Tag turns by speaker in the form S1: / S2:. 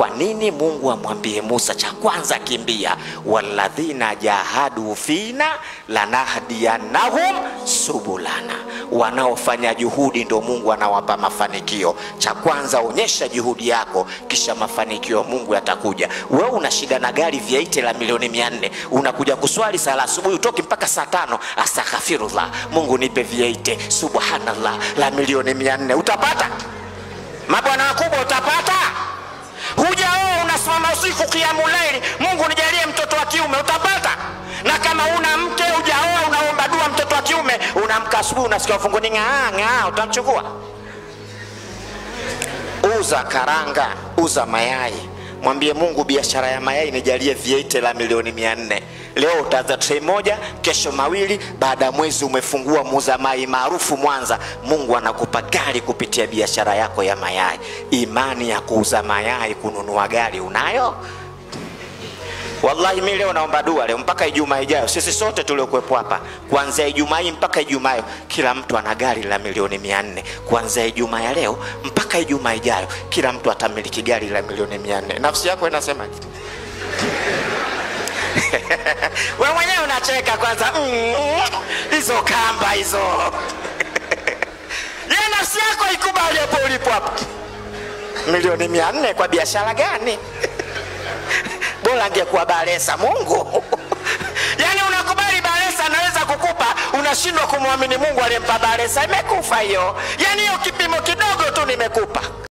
S1: Kwa nini Mungu amwambie Musa cha kwanza kimbia, walladhina jahadu fina lanahdiyannahum subulana, wanaofanya juhudi ndo Mungu anawapa mafanikio. Cha kwanza onyesha juhudi yako, kisha mafanikio Mungu yatakuja. Wewe una shida na gari V8 la milioni 400, unakuja kuswali sala asubuhi utoki mpaka saa 5, astaghfirullah, Mungu nipe V8, subhanallah, la milioni 400, utapata? Mabwana wakubwa, utapata? Hujaoa unasimama usiku qiyamul layl, Mungu nijalie mtoto wa kiume, utapata? Na kama una mke hujaoa unaomba dua mtoto wa kiume, unamka asubuhi unasikia ufungoni ng'aa, utamchukua? Uza karanga, uza mayai, mwambie Mungu biashara ya mayai nijalie V8 la milioni 400. Leo utaanza tray moja, kesho mawili, baada mwezi umefungua muuza mayai maarufu Mwanza. Mungu anakupa gari kupitia biashara yako ya mayai. Imani ya kuuza mayai kununua gari unayo? Wallahi mimi leo naomba dua leo mpaka Ijumaa ijayo. Sisi sote tuliokuepo hapa, kuanzia Ijumaa hii mpaka Ijumaa kila mtu ana gari la milioni 400. Kuanzia Ijumaa ya leo mpaka Ijumaa ijayo kila mtu atamiliki gari la milioni 400. Nafsi yako inasema wewe mwenyewe unacheka kwanza, hizo kamba hizo. Yeye nafsi yako ikubali hapo ulipo hapo. Milioni 400 kwa biashara gani? Bora angekuwa Balesa Mungu. Yani unakubali Balesa anaweza kukupa, unashindwa kumwamini Mungu aliyempa Balesa, imekufa hiyo. Yani hiyo kipimo kidogo tu nimekupa.